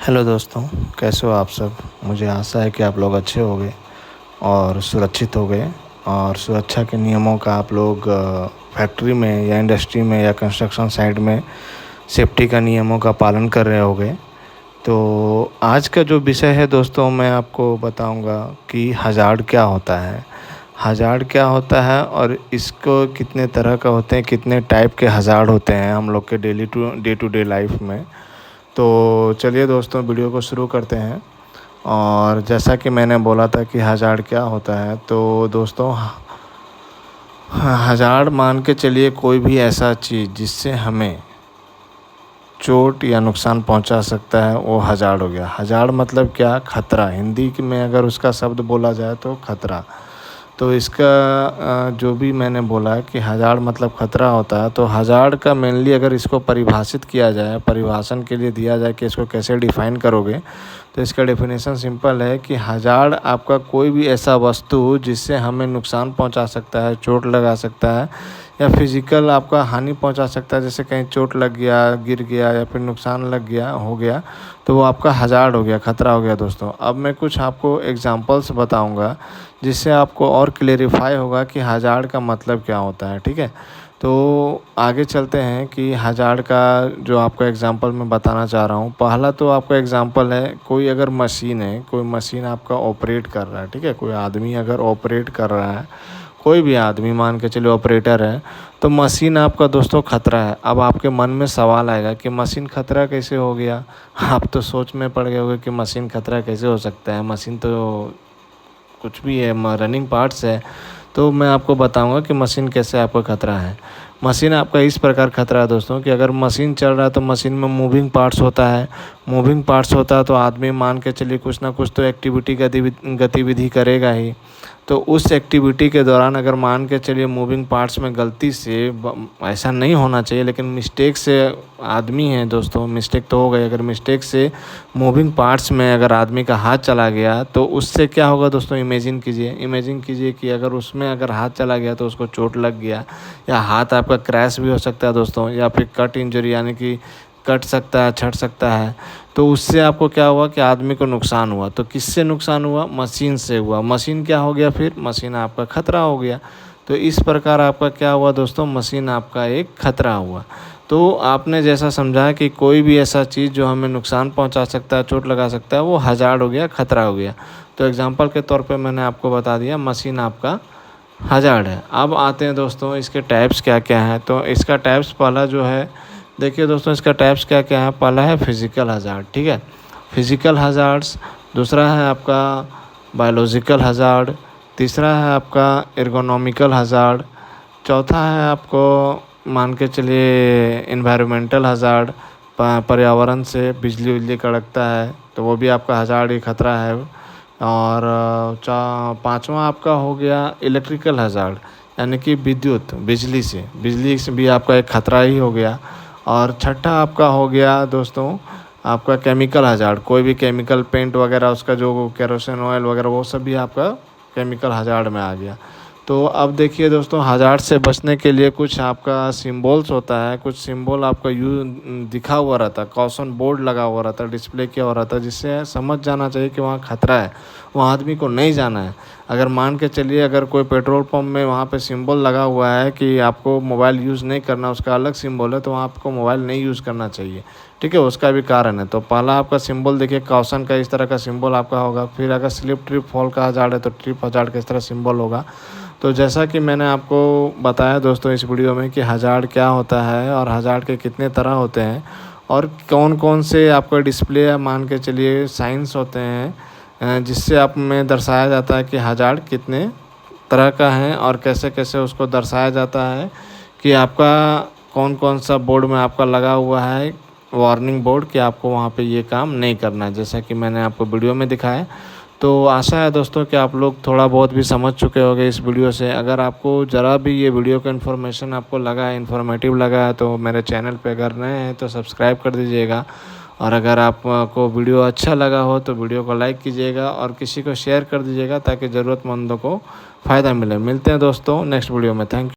Hello दोस्तों, कैसे हो आप सब। मुझे आशा है कि आप लोग अच्छे होंगे और सुरक्षित हो गए और सुरक्षा के नियमों का आप लोग फैक्ट्री में या इंडस्ट्री में या कंस्ट्रक्शन साइट में सेफ्टी का नियमों का पालन कर रहे होंगे। तो आज का जो विषय है दोस्तों, मैं आपको बताऊंगा कि हज़ार्ड क्या होता है। हज़ार्ड क्या होता है और इसको कितने तरह का होते हैं, कितने टाइप के हज़ार्ड होते हैं हम लोग के डे टू डे लाइफ में। तो चलिए दोस्तों, वीडियो को शुरू करते हैं। और जैसा कि मैंने बोला था कि हज़ार्ड क्या होता है, तो दोस्तों हज़ार्ड मान के चलिए कोई भी ऐसा चीज़ जिससे हमें चोट या नुकसान पहुंचा सकता है, वो हज़ार्ड हो गया। हज़ार्ड मतलब क्या? खतरा। हिंदी में अगर उसका शब्द बोला जाए तो खतरा। तो इसका जो भी मैंने बोला कि हज़ार्ड मतलब खतरा होता है, तो हज़ार्ड का मेनली अगर इसको परिभाषित किया जाए, परिभाषण के लिए दिया जाए कि इसको कैसे डिफ़ाइन करोगे, तो इसका डेफिनेशन सिंपल है कि हज़ार्ड आपका कोई भी ऐसा वस्तु जिससे हमें नुकसान पहुंचा सकता है, चोट लगा सकता है या फिज़िकल आपका हानि पहुंचा सकता है। जैसे कहीं चोट लग गया, गिर गया या फिर नुकसान लग गया, हो गया, तो वो आपका हज़ार्ड हो गया, खतरा हो गया दोस्तों। अब मैं कुछ आपको एग्जांपल्स बताऊंगा जिससे आपको और क्लेरिफाई होगा कि हज़ार्ड का मतलब क्या होता है। ठीक है, तो आगे चलते हैं कि हज़ार्ड का जो आपको एग्जांपल मैं बताना चाह रहा हूँ। पहला तो आपका एग्जांपल है, कोई अगर मशीन है, कोई मशीन आपका ऑपरेट कर रहा है। ठीक है, कोई आदमी अगर ऑपरेट कर रहा है, कोई भी आदमी मान के चलिए ऑपरेटर है, तो मशीन आपका दोस्तों खतरा है। अब आपके मन में सवाल आएगा कि मशीन खतरा कैसे हो गया। आप तो सोच में पड़ गए होंगे कि मशीन खतरा कैसे हो सकता है, मशीन तो कुछ भी है, रनिंग पार्ट्स है। तो मैं आपको बताऊंगा कि मशीन कैसे आपका खतरा है। मशीन आपका इस प्रकार खतरा है दोस्तों कि अगर मशीन चल रहा है तो मशीन में मूविंग पार्ट्स होता है। मूविंग पार्ट्स होता है तो आदमी मान के चलिए कुछ ना कुछ तो एक्टिविटी गतिविधि करेगा ही। तो उस एक्टिविटी के दौरान अगर मान के चलिए मूविंग पार्ट्स में गलती से, ऐसा नहीं होना चाहिए लेकिन मिस्टेक से, आदमी है दोस्तों, मिस्टेक तो हो गई, अगर मिस्टेक से मूविंग पार्ट्स में अगर आदमी का हाथ चला गया तो उससे क्या होगा दोस्तों। इमेजिन कीजिए कि अगर उसमें अगर हाथ चला गया तो उसको चोट लग गया, या हाथ आपका क्रैश भी हो सकता है दोस्तों, या फिर कट इंजरी यानी कि कट सकता है, छट सकता है। तो उससे आपको क्या हुआ कि आदमी को नुकसान हुआ। तो किससे नुकसान हुआ? मशीन से हुआ। मशीन क्या हो गया फिर? मशीन आपका खतरा हो गया। तो इस प्रकार आपका क्या हुआ दोस्तों, मशीन आपका एक खतरा हुआ। तो आपने जैसा समझा कि कोई भी ऐसा चीज़ जो हमें नुकसान पहुंचा सकता है, चोट लगा सकता है, वो हज़ार्ड हो गया, खतरा हो गया। तो एग्जांपल के तौर पे मैंने आपको बता दिया मशीन आपका हज़ार्ड है। अब आते हैं दोस्तों इसके टाइप्स क्या क्या हैं। तो इसका टाइप्स पहला जो है, देखिए दोस्तों इसका टाइप्स क्या क्या है। पहला है फिज़िकल हज़ार्ड। ठीक है, फिज़िकल हज़ार्ड्स। दूसरा है आपका बायोलॉजिकल हज़ार्ड। तीसरा है आपका एर्गोनॉमिकल हज़ार्ड। चौथा है आपको मान के चलिए एनवायरमेंटल हज़ार्ड, पर्यावरण से बिजली उजली कड़कता है तो वो भी आपका हज़ार्ड ही खतरा है। और पांचवा आपका हो गया इलेक्ट्रिकल हज़ार्ड, यानी कि बिजली से भी आपका एक खतरा ही हो गया। और छठा आपका हो गया दोस्तों आपका केमिकल हज़ार्ड, कोई भी केमिकल पेंट वगैरह, उसका जो केरोसिन ऑयल वगैरह, वो सब भी आपका केमिकल हज़ार्ड में आ गया। तो अब देखिए दोस्तों, हज़ार्ड से बचने के लिए कुछ आपका सिंबल्स होता है, कुछ सिंबल आपका दिखा हुआ रहता है, कॉशन बोर्ड लगा हुआ रहता है, डिस्प्ले किया हुआ रहता है, जिससे समझ जाना चाहिए कि वहाँ खतरा है, वहाँ आदमी को नहीं जाना है। अगर मान के चलिए अगर कोई पेट्रोल पंप में वहाँ पे सिंबल लगा हुआ है कि आपको मोबाइल यूज़ नहीं करना, उसका अलग सिंबल है, तो वहाँ आपको मोबाइल नहीं यूज़ करना चाहिए। ठीक है, उसका भी कारण है। तो पहला आपका सिंबल देखिए कॉशन का, इस तरह का सिंबल आपका होगा। फिर अगर स्लिप ट्रिप फॉल का हज़ार्ड है तो ट्रिप हज़ार्ड का इस तरह सिंबल होगा। तो जैसा कि मैंने आपको बताया दोस्तों इस वीडियो में कि हज़ार्ड क्या होता है और हज़ार्ड के कितने तरह होते हैं और कौन कौन से आपका डिस्प्ले या मान के चलिए साइंस होते हैं, जिससे आप में दर्शाया जाता है कि हज़ार्ड कितने तरह का है और कैसे कैसे उसको दर्शाया जाता है कि आपका कौन कौन सा बोर्ड में आपका लगा हुआ है वार्निंग बोर्ड कि आपको वहाँ पे ये काम नहीं करना है, जैसा कि मैंने आपको वीडियो में दिखाया। तो आशा है दोस्तों कि आप लोग थोड़ा बहुत भी समझ चुके होंगे इस वीडियो से। अगर आपको ज़रा भी ये वीडियो का इन्फॉर्मेशन आपको लगा है, इन्फॉर्मेटिव लगा है, तो मेरे चैनल पे अगर नए हैं तो सब्सक्राइब कर दीजिएगा। और अगर आपको वीडियो अच्छा लगा हो तो वीडियो को लाइक कीजिएगा और किसी को शेयर कर दीजिएगा ताकि ज़रूरतमंदों को फ़ायदा मिले। मिलते हैं दोस्तों नेक्स्ट वीडियो में। Thank you.